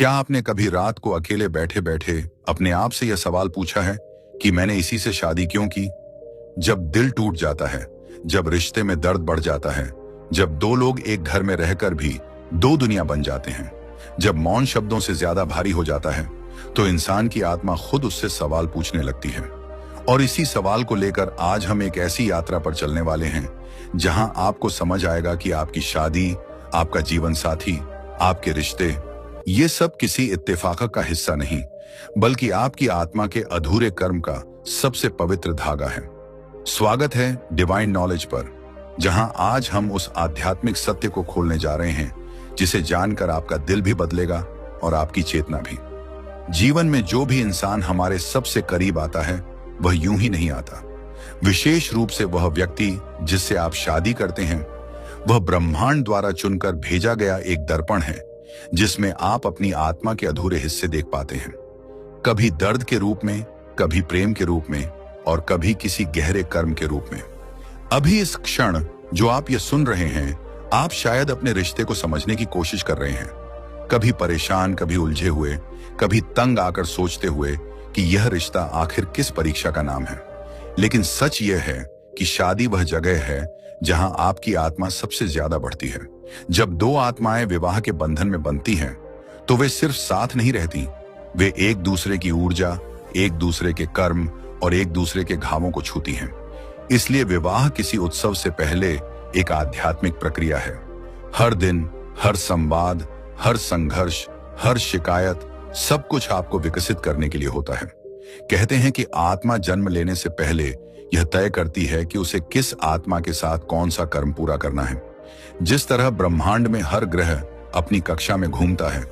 क्या आपने कभी रात को अकेले बैठे बैठे अपने आप से यह सवाल पूछा है कि मैंने इसी से शादी क्यों की? जब दिल टूट जाता है, जब रिश्ते में दर्द बढ़ जाता है, जब दो लोग एक घर में रहकर भी दो दुनिया बन जाते हैं, जब मौन शब्दों से ज्यादा भारी हो जाता है, तो इंसान की आत्मा खुद उससे सवाल पूछने लगती है। और इसी सवाल को लेकर आज हम एक ऐसी यात्रा पर चलने वाले हैं जहां आपको समझ आएगा कि आपकी शादी, आपका जीवन साथी, आपके रिश्ते, ये सब किसी इत्तेफाक का हिस्सा नहीं, बल्कि आपकी आत्मा के अधूरे कर्म का सबसे पवित्र धागा है। स्वागत है डिवाइन नॉलेज पर, जहां आज हम उस आध्यात्मिक सत्य को खोलने जा रहे हैं जिसे जानकर आपका दिल भी बदलेगा और आपकी चेतना भी। जीवन में जो भी इंसान हमारे सबसे करीब आता है वह यूं ही नहीं आता। विशेष रूप से वह व्यक्ति जिससे आप शादी करते हैं, वह ब्रह्मांड द्वारा चुनकर भेजा गया एक दर्पण है जिसमें आप अपनी आत्मा के अधूरे हिस्से देख पाते हैं। कभी दर्द के रूप में, कभी प्रेम के रूप में और कभी किसी गहरे कर्म के रूप में। अभी इस क्षण जो आप ये सुन रहे हैं, आप शायद अपने रिश्ते को समझने की कोशिश कर रहे हैं, कभी परेशान, कभी उलझे हुए, कभी तंग आकर सोचते हुए कि यह रिश्ता आखिर किस परीक्षा का नाम है। लेकिन सच यह है कि शादी वह जगह है जहां आपकी आत्मा सबसे ज्यादा बढ़ती है। जब दो आत्माएं विवाह के बंधन में बनती हैं, तो वे सिर्फ साथ नहीं रहती, वे एक दूसरे की ऊर्जा, एक दूसरे के कर्म और एक दूसरे के घावों को छूती हैं। इसलिए विवाह किसी उत्सव से पहले एक आध्यात्मिक प्रक्रिया है। हर दिन, हर संवाद, हर संघर्ष, हर शिकायत, सब कुछ आपको विकसित करने के लिए होता है। कहते हैं कि आत्मा जन्म लेने से पहले यह तय करती है कि उसे किस आत्मा के साथ कौन सा कर्म पूरा करना है। जिस तरह ब्रह्मांड में हर ग्रह अपनी कक्षा में घूमता है,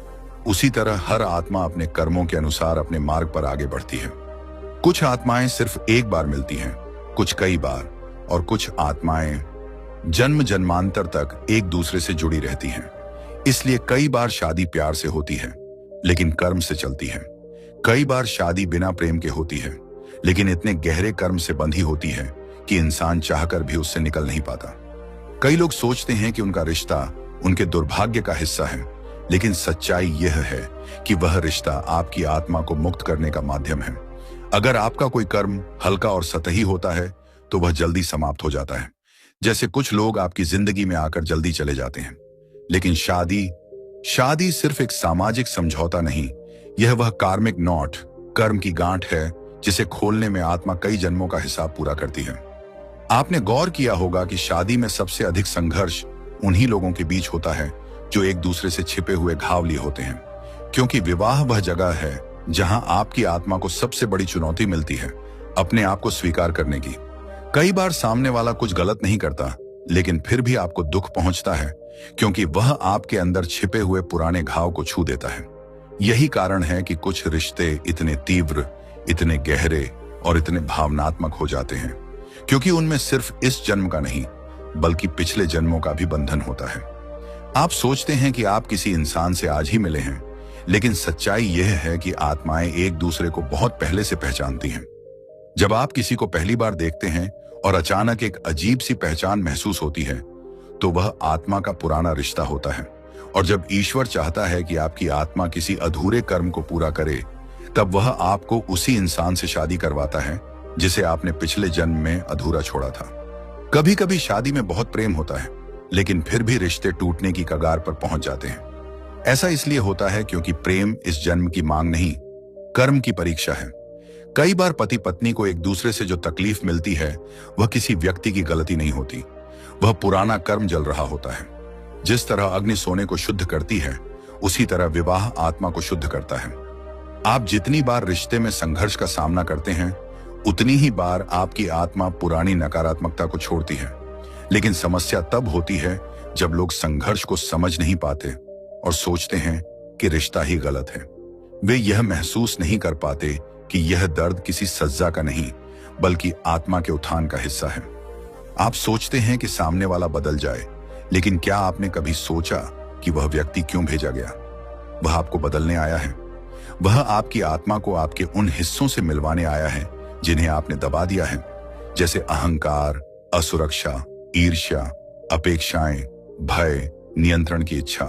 उसी तरह हर आत्मा अपने कर्मों के अनुसार अपने मार्ग पर आगे बढ़ती है। कुछ आत्माएं सिर्फ एक बार मिलती हैं, कुछ कई बार, और कुछ आत्माएं जन्म जन्मांतर तक एक दूसरे से जुड़ी रहती हैं। इसलिए कई बार शादी प्यार से होती है लेकिन कर्म से चलती है। कई बार शादी बिना प्रेम के होती है लेकिन इतने गहरे कर्म से बंधी होती है कि इंसान चाहकर भी उससे निकल नहीं पाता। कई लोग सोचते हैं कि उनका रिश्ता उनके दुर्भाग्य का हिस्सा है, लेकिन सच्चाई यह है कि वह रिश्ता आपकी आत्मा को मुक्त करने का माध्यम है। अगर आपका कोई कर्म हल्का और सतही होता है तो वह जल्दी समाप्त हो जाता है। जैसे कुछ लोग आपकी जिंदगी में आकर जल्दी चले जाते हैं। लेकिन शादी सिर्फ एक सामाजिक समझौता नहीं, यह वह कार्मिक नॉट, कर्म की गांठ है जिसे खोलने में आत्मा कई जन्मों का हिसाब पूरा करती है। आपने गौर किया होगा कि शादी में सबसे अधिक संघर्ष उन्हीं लोगों के बीच होता है जो एक दूसरे से छिपे हुए घाव लिए होते हैं, क्योंकि विवाह वह जगह है जहां आपकी आत्मा को सबसे बड़ी चुनौती मिलती है अपने आप को स्वीकार करने की। कई बार सामने वाला कुछ गलत नहीं करता, लेकिन फिर भी आपको दुख पहुंचता है क्योंकि वह आपके अंदर छिपे हुए पुराने घाव को छू देता है। यही कारण है कि कुछ रिश्ते इतने तीव्र, इतने गहरे और इतने भावनात्मक हो जाते हैं, क्योंकि उनमें सिर्फ इस जन्म का नहीं बल्कि पिछले जन्मों का भी बंधन होता है। आप सोचते हैं कि आप किसी इंसान से आज ही मिले हैं, लेकिन सच्चाई यह है कि आत्माएं एक दूसरे को बहुत पहले से पहचानती हैं। जब आप किसी को पहली बार देखते हैं और अचानक एक अजीब सी पहचान महसूस होती है, तो वह आत्मा का पुराना रिश्ता होता है। और जब ईश्वर चाहता है कि आपकी आत्मा किसी अधूरे कर्म को पूरा करे, तब वह आपको उसी इंसान से शादी करवाता है जिसे आपने पिछले जन्म में अधूरा छोड़ा था। कभी कभी शादी में बहुत प्रेम होता है, लेकिन फिर भी रिश्ते टूटने की कगार पर पहुंच जाते हैं। ऐसा इसलिए होता है क्योंकि प्रेम इस जन्म की मांग नहीं, कर्म की परीक्षा है। कई बार पति पत्नी को एक दूसरे से जो तकलीफ मिलती है वह किसी व्यक्ति की गलती नहीं होती, वह पुराना कर्म जल रहा होता है। जिस तरह अग्नि सोने को शुद्ध करती है, उसी तरह विवाह आत्मा को शुद्ध करता है। आप जितनी बार रिश्ते में संघर्ष का सामना करते हैं, उतनी ही बार आपकी आत्मा पुरानी नकारात्मकता को छोड़ती है। लेकिन समस्या तब होती है जब लोग संघर्ष को समझ नहीं पाते और सोचते हैं कि रिश्ता ही गलत है। वे यह महसूस नहीं कर पाते कि यह दर्द किसी सज्जा का नहीं बल्कि आत्मा के उत्थान का हिस्सा है। आप सोचते हैं कि सामने वाला बदल जाए, लेकिन क्या आपने कभी सोचा कि वह व्यक्ति क्यों भेजा गया? वह आपको बदलने आया है। वह आपकी आत्मा को आपके उन हिस्सों से मिलवाने आया है जिन्हें आपने दबा दिया है, जैसे अहंकार, असुरक्षा, ईर्ष्या, अपेक्षाएं, भय, नियंत्रण की इच्छा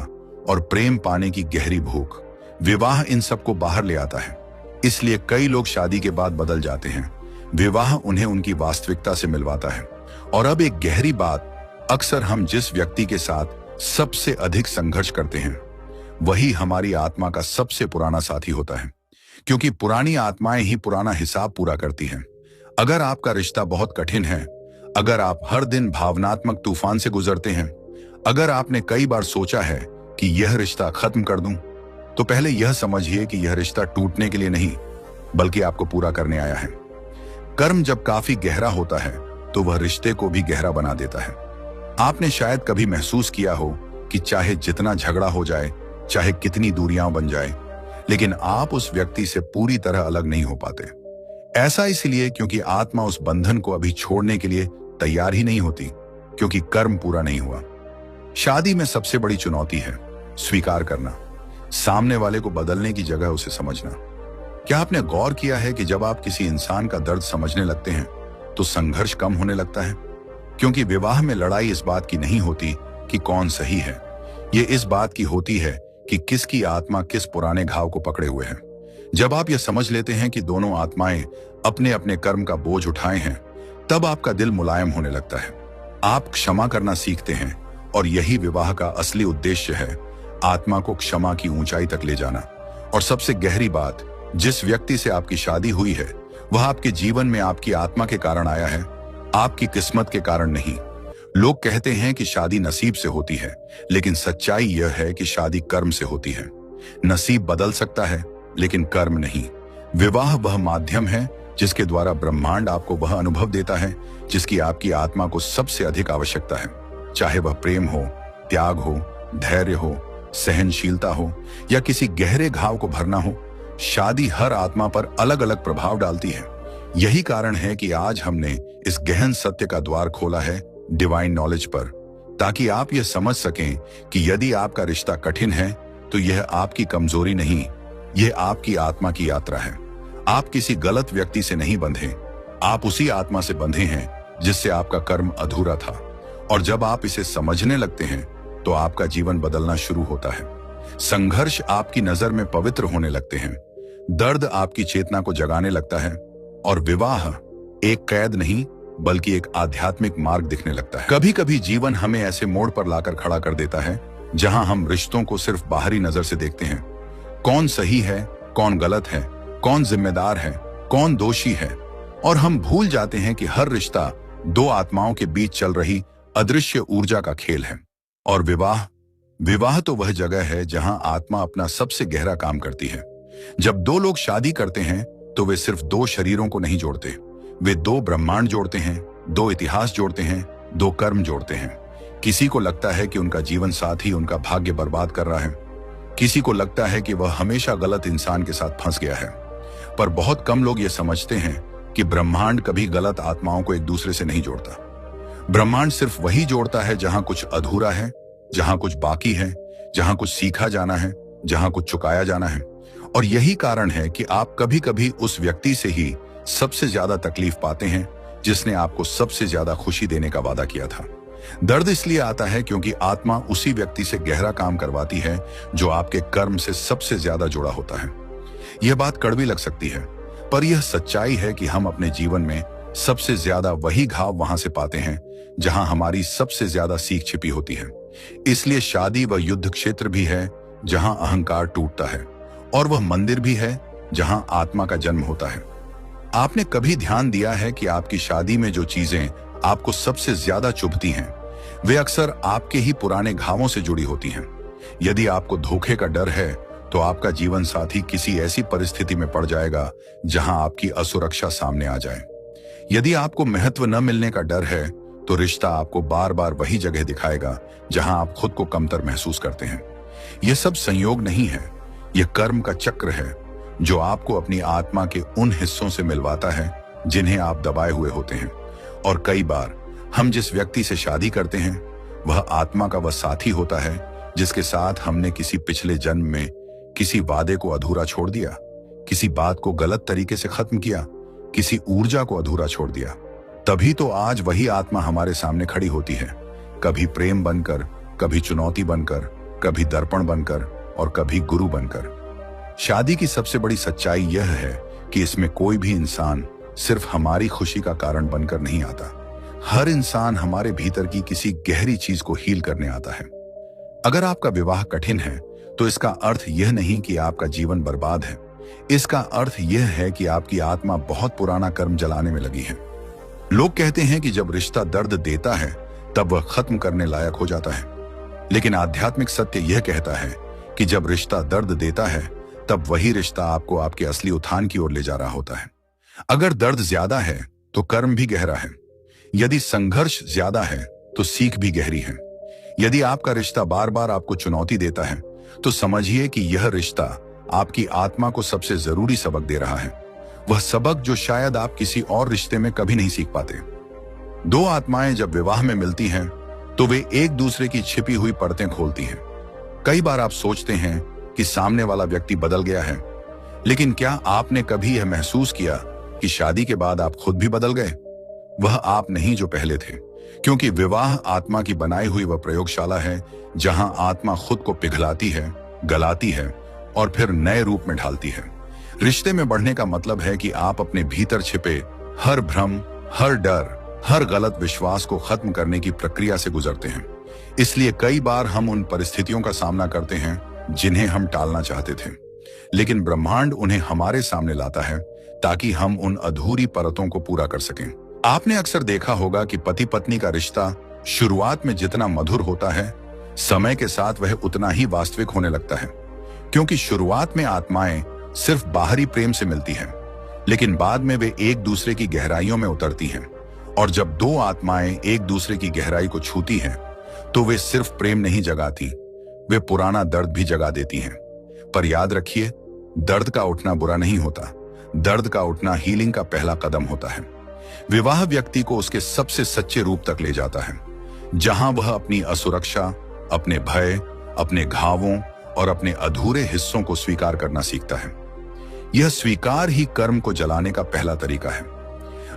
और प्रेम पाने की गहरी भूख। विवाह इन सबको बाहर ले आता है। इसलिए कई लोग शादी के बाद बदल जाते हैं। विवाह उन्हें उनकी वास्तविकता से मिलवाता है। और अब एक गहरी बात, अक्सर हम जिस व्यक्ति के साथ सबसे अधिक संघर्ष करते हैं वही हमारी आत्मा का सबसे पुराना साथी होता है, क्योंकि पुरानी आत्माएं ही पुराना हिसाब पूरा करती हैं। अगर आपका रिश्ता बहुत कठिन है, अगर आप हर दिन भावनात्मक तूफान से गुजरते हैं, अगर आपने कई बार सोचा है कि यह रिश्ता खत्म कर दूं, तो पहले यह समझिए कि यह रिश्ता टूटने के लिए नहीं बल्कि आपको पूरा करने आया है। कर्म जब काफी गहरा होता है तो वह रिश्ते को भी गहरा बना देता है। आपने शायद कभी महसूस किया हो कि चाहे जितना झगड़ा हो जाए, चाहे कितनी दूरियां बन जाए, लेकिन आप उस व्यक्ति से पूरी तरह अलग नहीं हो पाते। ऐसा इसलिए क्योंकि आत्मा उस बंधन को अभी छोड़ने के लिए तैयार ही नहीं होती, क्योंकि कर्म पूरा नहीं हुआ। शादी में सबसे बड़ी चुनौती है स्वीकार करना, सामने वाले को बदलने की जगह उसे समझना। क्या आपने गौर किया है कि जब आप किसी इंसान का दर्द समझने लगते हैं तो संघर्ष कम होने लगता है? क्योंकि विवाह में लड़ाई इस बात की नहीं होती कि कौन सही है, ये इस बात की होती है कि किसकी आत्मा किस पुराने घाव को पकड़े हुए है। जब आप यह समझ लेते हैं कि दोनों आत्माएं अपने अपने कर्म का बोझ उठाए हैं, तब आपका दिल मुलायम होने लगता है। आप क्षमा करना सीखते हैं, और यही विवाह का असली उद्देश्य है, आत्मा को क्षमा की ऊंचाई तक ले जाना। और सबसे गहरी बात, जिस व्यक्ति से आपकी शादी हुई है वह आपके जीवन में आपकी आत्मा के कारण आया है, आपकी किस्मत के कारण नहीं। लोग कहते हैं कि शादी नसीब से होती है, लेकिन सच्चाई यह है कि शादी कर्म से होती है। नसीब बदल सकता है लेकिन कर्म नहीं। विवाह वह माध्यम है जिसके द्वारा ब्रह्मांड आपको वह अनुभव देता है जिसकी आपकी आत्मा को सबसे अधिक आवश्यकता है, चाहे वह प्रेम हो, त्याग हो, धैर्य हो, सहनशीलता हो या किसी गहरे घाव को भरना हो। शादी हर आत्मा पर अलग अलग प्रभाव डालती है। यही कारण है कि आज हमने इस गहन सत्य का द्वार खोला है डिवाइन नॉलेज पर, ताकि आप यह समझ सकें कि यदि आपका रिश्ता कठिन है तो यह आपकी कमजोरी नहीं, यह आपकी आत्मा की यात्रा है। आप किसी गलत व्यक्ति से नहीं बंधे, आप उसी आत्मा से बंधे हैं जिससे आपका कर्म अधूरा था। और जब आप इसे समझने लगते हैं तो आपका जीवन बदलना शुरू होता है। संघर्ष आपकी नजर में पवित्र होने लगते हैं, दर्द आपकी चेतना को जगाने लगता है, और विवाह एक कैद नहीं बल्कि एक आध्यात्मिक मार्ग दिखने लगता है। कभी कभी जीवन हमें ऐसे मोड़ पर लाकर खड़ा कर देता है जहां हम रिश्तों को सिर्फ बाहरी नजर से देखते हैं। कौन सही है, कौन गलत है, कौन जिम्मेदार है, कौन दोषी है, और हम भूल जाते हैं कि हर रिश्ता दो आत्माओं के बीच चल रही अदृश्य ऊर्जा का खेल है। और विवाह तो वह जगह है जहां आत्मा अपना सबसे गहरा काम करती है। जब दो लोग शादी करते हैं तो वे सिर्फ दो शरीरों को नहीं जोड़ते, वे दो ब्रह्मांड जोड़ते हैं, दो इतिहास जोड़ते हैं, दो कर्म जोड़ते हैं। किसी को लगता है कि उनका जीवन साथी उनका भाग्य बर्बाद कर रहा है, किसी को लगता है कि वह हमेशा गलत इंसान के साथ फंस गया है। पर बहुत कम लोग ये समझते हैं कि ब्रह्मांड कभी गलत आत्माओं को एक दूसरे से नहीं जोड़ता। ब्रह्मांड सिर्फ वही जोड़ता है जहां कुछ अधूरा है, जहां कुछ बाकी है, जहां कुछ सीखा जाना है, जहां कुछ चुकाया जाना है। और यही कारण है कि आप कभी कभी उस व्यक्ति से ही सबसे ज्यादा तकलीफ पाते हैं जिसने आपको सबसे ज्यादा खुशी देने का वादा किया था। दर्द इसलिए आता है क्योंकि आत्मा उसी व्यक्ति से गहरा काम करवाती है जो आपके कर्म से सबसे ज्यादा जुड़ा होता है। यह बात कड़वी लग सकती है, पर यह सच्चाई है कि हम अपने जीवन में सबसे ज्यादा वही घाव वहां से पाते हैं जहां हमारी सबसे ज्यादा सीख छिपी होती है। इसलिए शादी वह युद्ध क्षेत्र भी है जहां अहंकार टूटता है, और वह मंदिर भी है जहां आत्मा का जन्म होता है। आपने कभी ध्यान दिया है कि आपकी शादी में जो चीजें आपको सबसे ज्यादा चुभती हैं, वे अक्सर आपके ही पुराने घावों से जुड़ी होती हैं। यदि आपको धोखे का डर है तो आपका जीवन साथी किसी ऐसी परिस्थिति में पड़ जाएगा जहां आपकी असुरक्षा सामने आ जाए। यदि आपको महत्व न मिलने का डर है तो रिश्ता आपको बार बार वही जगह दिखाएगा जहां आप खुद को कमतर महसूस करते हैं। यह सब संयोग नहीं है, यह कर्म का चक्र है जो आपको अपनी आत्मा के उन हिस्सों से मिलवाता है जिन्हें आप दबाए हुए होते हैं। और कई बार हम जिस व्यक्ति से शादी करते हैं वह आत्मा का वह साथी होता है जिसके साथ हमने किसी पिछले जन्म में किसी वादे को अधूरा छोड़ दिया, किसी बात को गलत तरीके से खत्म किया, किसी ऊर्जा को अधूरा छोड़ दिया। तभी तो आज वही आत्मा हमारे सामने खड़ी होती है, कभी प्रेम बनकर, कभी चुनौती बनकर, कभी दर्पण बनकर और कभी गुरु बनकर। शादी की सबसे बड़ी सच्चाई यह है कि इसमें कोई भी इंसान सिर्फ हमारी खुशी का कारण बनकर नहीं आता। हर इंसान हमारे भीतर की किसी गहरी चीज को हील करने आता है। अगर आपका विवाह कठिन है तो इसका अर्थ यह नहीं कि आपका जीवन बर्बाद है। इसका अर्थ यह है कि आपकी आत्मा बहुत पुराना कर्म जलाने में लगी है। लोग कहते हैं कि जब रिश्ता दर्द देता है तब वह खत्म करने लायक हो जाता है, लेकिन आध्यात्मिक सत्य यह कहता है कि जब रिश्ता दर्द देता है तब वही रिश्ता आपको आपके असली उत्थान की ओर ले जा रहा होता है। अगर दर्द ज्यादा है तो कर्म भी गहरा है। यदि संघर्ष ज्यादा है तो सीख भी गहरी है। यदि आपका रिश्ता बार बार आपको चुनौती देता है तो समझिए कि यह रिश्ता आपकी आत्मा को सबसे जरूरी सबक दे रहा है, वह सबक जो शायद आप किसी और रिश्ते में कभी नहीं सीख पाते। दो आत्माएं जब विवाह में मिलती हैं तो वे एक दूसरे की छिपी हुई परतें खोलती हैं। कई बार आप सोचते हैं कि सामने वाला व्यक्ति बदल गया है, लेकिन क्या आपने कभी यह महसूस किया कि शादी के बाद आप खुद भी बदल गए? वह आप नहीं जो पहले थे, क्योंकि विवाह आत्मा की बनाई हुई वह प्रयोगशाला है जहां आत्मा खुद को पिघलाती है, गलाती है और फिर नए रूप में ढालती है। रिश्ते में बढ़ने का मतलब है कि आप अपने भीतर छिपे हर भ्रम, हर डर, हर गलत विश्वास को खत्म करने की प्रक्रिया से गुजरते हैं। इसलिए कई बार हम उन परिस्थितियों का सामना करते हैं जिन्हें हम टालना चाहते थे, लेकिन ब्रह्मांड उन्हें हमारे सामने लाता है ताकि हम उन अधूरी परतों को पूरा कर सकें। आपने अक्सर देखा होगा कि पति पत्नी का रिश्ता शुरुआत में जितना मधुर होता है, समय के साथ वह उतना ही वास्तविक होने लगता है, क्योंकि शुरुआत में आत्माएं सिर्फ बाहरी प्रेम से मिलती हैं, लेकिन बाद में वे एक दूसरे की गहराइयों में उतरती हैं। और जब दो आत्माएं एक दूसरे की गहराई को छूती हैं, तो वे सिर्फ प्रेम नहीं जगाती, वे पुराना दर्द भी जगा देती हैं। पर याद रखिए, दर्द का उठना बुरा नहीं होता, दर्द का उठना हीलिंग का पहला कदम होता है। विवाह व्यक्ति को उसके सबसे सच्चे रूप तक ले जाता है, जहां वह अपनी असुरक्षा, अपने भय, अपने घावों और अपने अधूरे हिस्सों को स्वीकार करना सीखता है। यह स्वीकार ही कर्म को जलाने का पहला तरीका है।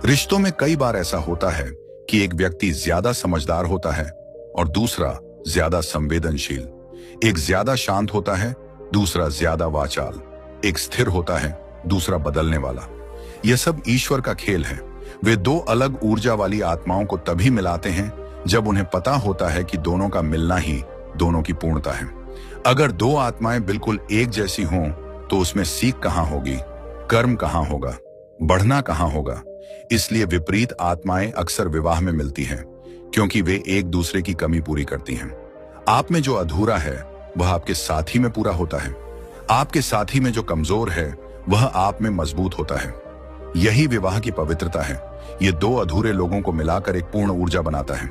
रिश्तों में कई बार ऐसा होता है कि एक व्यक्ति ज्यादा समझदार होता है और दूसरा ज्यादा संवेदनशील। एक ज्यादा शांत होता है, दूसरा ज्यादा वाचाल। एक स्थिर होता है, दूसरा बदलने वाला। यह सब ईश्वर का खेल है। वे दो अलग ऊर्जा वाली आत्माओं को तभी मिलाते हैं जब उन्हें पता होता है कि दोनों का मिलना ही दोनों की पूर्णता है। अगर दो आत्माएं बिल्कुल एक जैसी हों तो उसमें सीख कहां होगी, कर्म कहां होगा, बढ़ना कहां होगा। इसलिए विपरीत आत्माएं अक्सर विवाह में मिलती हैं, क्योंकि वे एक दूसरे की कमी पूरी करती हैं। आप में जो अधूरा है वह आपके साथी में पूरा होता है। आपके साथी में जो कमजोर है वह आप में मजबूत होता है। यही विवाह की पवित्रता है। ये दो अधूरे लोगों को मिलाकर एक पूर्ण ऊर्जा बनाता है।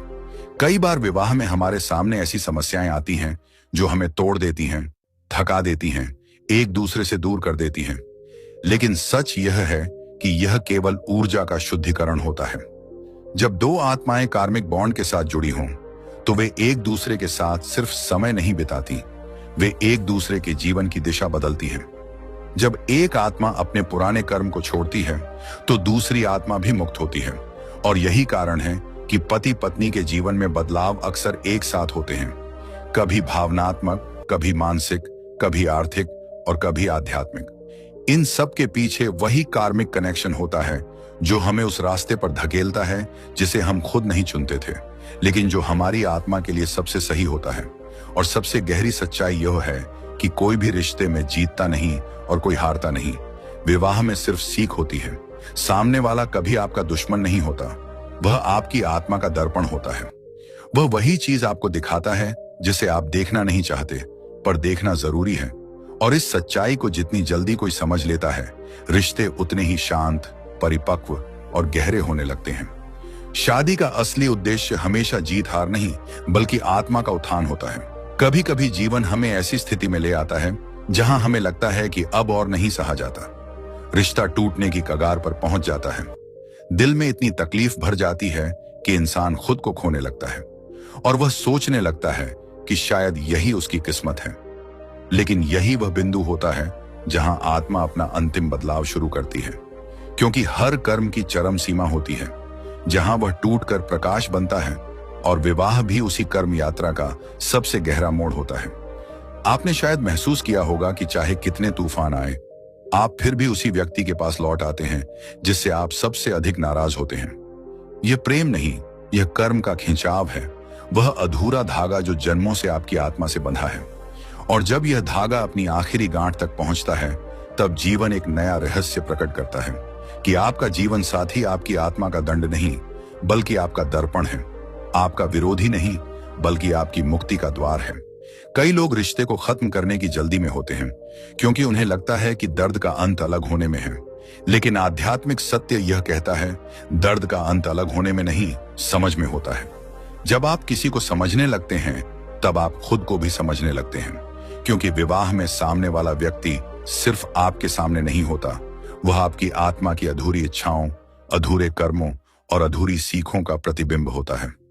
कई बार विवाह में हमारे सामने ऐसी समस्याएं आती हैं जो हमें तोड़ देती हैं, थका देती हैं, एक दूसरे से दूर कर देती हैं। लेकिन सच यह है कि यह केवल ऊर्जा का शुद्धिकरण होता है। जब दो आत्माएं कार्मिक बॉन्ड के साथ जुड़ी हों तो वे एक दूसरे के साथ सिर्फ समय नहीं बिताती, वे एक दूसरे के जीवन की दिशा बदलती हैं। जब एक आत्मा अपने पुराने कर्म को छोड़ती है तो दूसरी आत्मा भी मुक्त होती है। और यही कारण है कि पति पत्नी के जीवन में बदलाव अक्सर एक साथ होते हैं, कभी भावनात्मक, कभी मानसिक, कभी आर्थिक और कभी आध्यात्मिक। इन सब के पीछे वही कार्मिक कनेक्शन होता है जो हमें उस रास्ते पर धकेलता है जिसे हम खुद नहीं चुनते थे, लेकिन जो हमारी आत्मा के लिए सबसे सही होता है। और सबसे गहरी सच्चाई यह है कि कोई भी रिश्ते में जीतता नहीं और कोई हारता नहीं। विवाह में सिर्फ सीख होती है। सामने वाला कभी आपका दुश्मन नहीं होता, वह आपकी आत्मा का दर्पण होता है। वह वही चीज आपको दिखाता है जिसे आप देखना नहीं चाहते, पर देखना जरूरी है। और इस सच्चाई को जितनी जल्दी कोई समझ लेता है, रिश्ते उतने ही शांत, परिपक्व और गहरे होने लगते हैं। शादी का असली उद्देश्य हमेशा जीत हार नहीं, बल्कि आत्मा का उत्थान होता है। कभी कभी जीवन हमें ऐसी स्थिति में ले आता है जहां हमें लगता है कि अब और नहीं सहा जाता। रिश्ता टूटने की कगार पर पहुंच जाता है। दिल में इतनी तकलीफ भर जाती है कि इंसान खुद को खोने लगता है और वह सोचने लगता है कि शायद यही उसकी किस्मत है। लेकिन यही वह बिंदु होता है जहां आत्मा अपना अंतिम बदलाव शुरू करती है, क्योंकि हर कर्म की चरम सीमा होती है जहां वह टूटकर प्रकाश बनता है। और विवाह भी उसी कर्म यात्रा का सबसे गहरा मोड़ होता है। आपने शायद महसूस किया होगा कि चाहे कितने तूफान आए, आप फिर भी उसी व्यक्ति के पास लौट आते हैं जिससे आप सबसे अधिक नाराज होते हैं। यह प्रेम नहीं, यह कर्म का खिंचाव है, वह अधूरा धागा जो जन्मों से आपकी आत्मा से बंधा है। और जब यह धागा अपनी आखिरी गांठ तक पहुंचता है, तब जीवन एक नया रहस्य प्रकट करता है कि आपका जीवन साथी आपकी आत्मा का दंड नहीं, बल्कि आपका दर्पण है, आपका विरोधी नहीं, बल्कि आपकी मुक्ति का द्वार है। कई लोग रिश्ते को खत्म करने की जल्दी में होते हैं क्योंकि उन्हें लगता है कि दर्द का अंत अलग होने में है। लेकिन आध्यात्मिक सत्य यह कहता है, दर्द का अंत अलग होने में नहीं, समझ में होता है। जब आप किसी को समझने लगते हैं, तब आप खुद को भी समझने लगते हैं, क्योंकि विवाह में सामने वाला व्यक्ति सिर्फ आपके सामने नहीं होता, वह आपकी आत्मा की अधूरी इच्छाओं, अधूरे कर्मों और अधूरी सीखों का प्रतिबिंब होता है।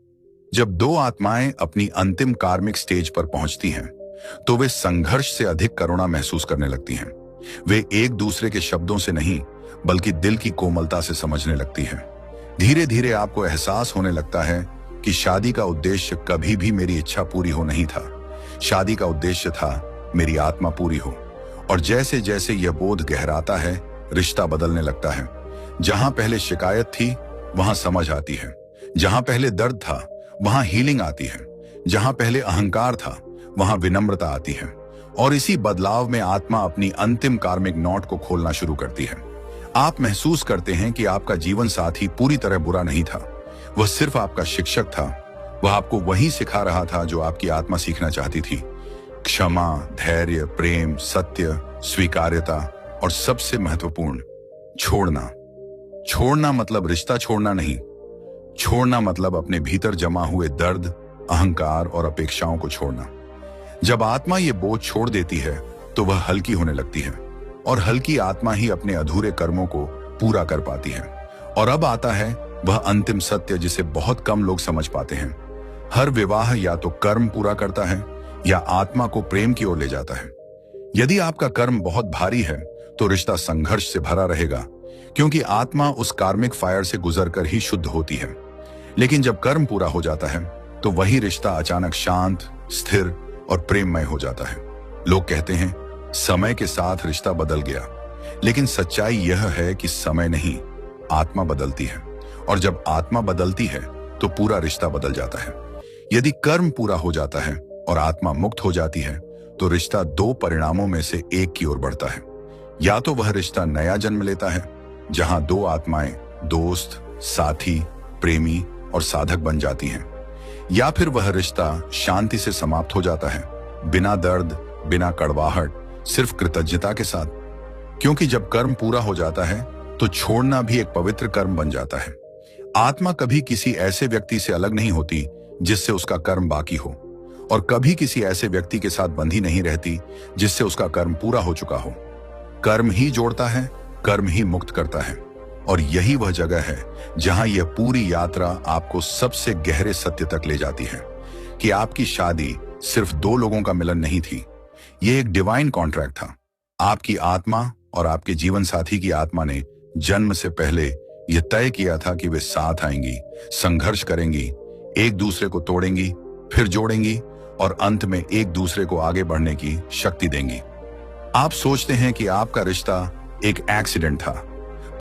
जब दो आत्माएं अपनी अंतिम कार्मिक स्टेज पर पहुंचती हैं, तो वे संघर्ष से अधिक करुणा महसूस करने लगती हैं। वे एक दूसरे के शब्दों से नहीं, बल्कि दिल की कोमलता से समझने लगती हैं। धीरे धीरे आपको एहसास होने लगता है कि शादी का उद्देश्य कभी भी मेरी इच्छा पूरी हो नहीं था। शादी का उद्देश्य था मेरी आत्मा पूरी हो। और जैसे जैसे यह बोध गहराता है, रिश्ता बदलने लगता है। जहां पहले शिकायत थी, वहां समझ आती है। जहां पहले दर्द था, वहां हीलिंग आती है। जहां पहले अहंकार था, वहां विनम्रता आती है। और इसी बदलाव में आत्मा अपनी अंतिम कार्मिक नोट को खोलना शुरू करती है। आप महसूस करते हैं कि आपका जीवन साथी पूरी तरह बुरा नहीं था, वह सिर्फ आपका शिक्षक था। वह आपको वही सिखा रहा था जो आपकी आत्मा सीखना चाहती थी। क्षमा, धैर्य, प्रेम, सत्य, स्वीकार्यता और सबसे महत्वपूर्ण, छोड़ना। छोड़ना मतलब रिश्ता छोड़ना नहीं। छोड़ना मतलब अपने भीतर जमा हुए दर्द, अहंकार और अपेक्षाओं को छोड़ना। जब आत्मा ये बोझ छोड़ देती है, तो वह हल्की होने लगती है। और हल्की आत्मा ही अपने अधूरे कर्मों को पूरा कर पाती है। और अब आता है वह अंतिम सत्य जिसे बहुत कम लोग समझ पाते हैं। हर विवाह या तो कर्म पूरा करता है या आत्मा को प्रेम की ओर ले जाता है। यदि आपका कर्म बहुत भारी है, तो रिश्ता संघर्ष से भरा रहेगा, क्योंकि आत्मा उस कार्मिक फायर से गुजरकर ही शुद्ध होती है। लेकिन जब कर्म पूरा हो जाता है, तो वही रिश्ता अचानक शांत, स्थिर और प्रेममय हो जाता है। लोग कहते हैं समय के साथ रिश्ता बदल गया, लेकिन सच्चाई यह है कि समय नहीं, आत्मा बदलती है। और जब आत्मा बदलती है, तो पूरा रिश्ता बदल जाता है। यदि कर्म पूरा हो जाता है और आत्मा मुक्त हो जाती है, तो रिश्ता दो परिणामों में से एक की ओर बढ़ता है। या तो वह रिश्ता नया जन्म लेता है, जहां दो आत्माएं दोस्त, साथी, प्रेमी और साधक बन जाती हैं, या फिर वह रिश्ता शांति से समाप्त हो जाता है, बिना दर्द, बिना कड़वाहट, सिर्फ कृतज्ञता के साथ। क्योंकि जब कर्म पूरा हो जाता है, तो छोड़ना भी एक पवित्र कर्म बन जाता है। आत्मा कभी किसी ऐसे व्यक्ति से अलग नहीं होती जिससे उसका कर्म बाकी हो, और कभी किसी ऐसे व्यक्ति के साथ बंधी नहीं रहती जिससे उसका कर्म पूरा हो चुका हो। कर्म ही जोड़ता है, कर्म ही मुक्त करता है। और यही वह जगह है जहां यह पूरी यात्रा आपको सबसे गहरे सत्य तक ले जाती है कि आपकी शादी सिर्फ दो लोगों का मिलन नहीं थी, यह एक डिवाइन कॉन्ट्रैक्ट था। आपकी आत्मा और आपके जीवन साथी की आत्मा ने जन्म से पहले यह तय किया था कि वे साथ आएंगी, संघर्ष करेंगी, एक दूसरे को तोड़ेंगी, फिर जोड़ेंगी और अंत में एक दूसरे को आगे बढ़ने की शक्ति देंगी। आप सोचते हैं कि आपका रिश्ता एक एक्सीडेंट था,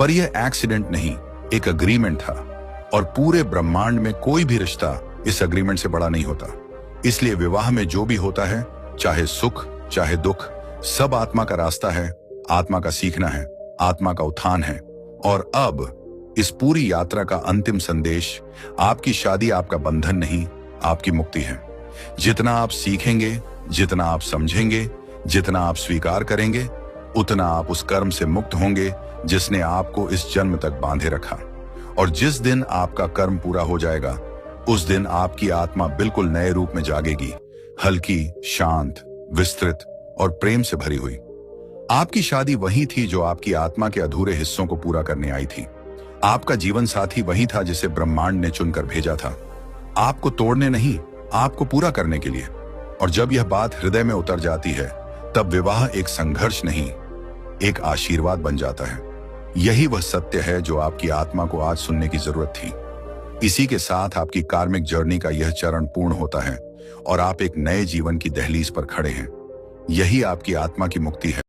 पर यह एक्सीडेंट नहीं, एक अग्रीमेंट था। और पूरे ब्रह्मांड में कोई भी रिश्ता इस अग्रीमेंट से बड़ा नहीं होता। इसलिए विवाह में जो भी होता है, चाहे सुख चाहे दुख, सब आत्मा का रास्ता है, आत्मा का सीखना है, आत्मा का उत्थान है। और अब इस पूरी यात्रा का अंतिम संदेश, आपकी शादी आपका बंधन नहीं, आपकी मुक्ति है। जितना आप सीखेंगे, जितना आप समझेंगे, जितना आप स्वीकार करेंगे, उतना आप उस कर्म से मुक्त होंगे जिसने आपको इस जन्म तक बांधे रखा। और जिस दिन आपका कर्म पूरा हो जाएगा, उस दिन आपकी आत्मा बिल्कुल नए रूप में जागेगी, हल्की, शांत, विस्तृत और प्रेम से भरी हुई। आपकी शादी वही थी जो आपकी आत्मा के अधूरे हिस्सों को पूरा करने आई थी। आपका जीवन साथी वही था जिसे ब्रह्मांड ने चुनकर भेजा था, आपको तोड़ने नहीं, आपको पूरा करने के लिए। और जब यह बात हृदय में उतर जाती है, तब विवाह एक संघर्ष नहीं, एक आशीर्वाद बन जाता है। यही वह सत्य है जो आपकी आत्मा को आज सुनने की जरूरत थी। इसी के साथ आपकी कार्मिक जर्नी का यह चरण पूर्ण होता है और आप एक नए जीवन की दहलीज पर खड़े हैं। यही आपकी आत्मा की मुक्ति है।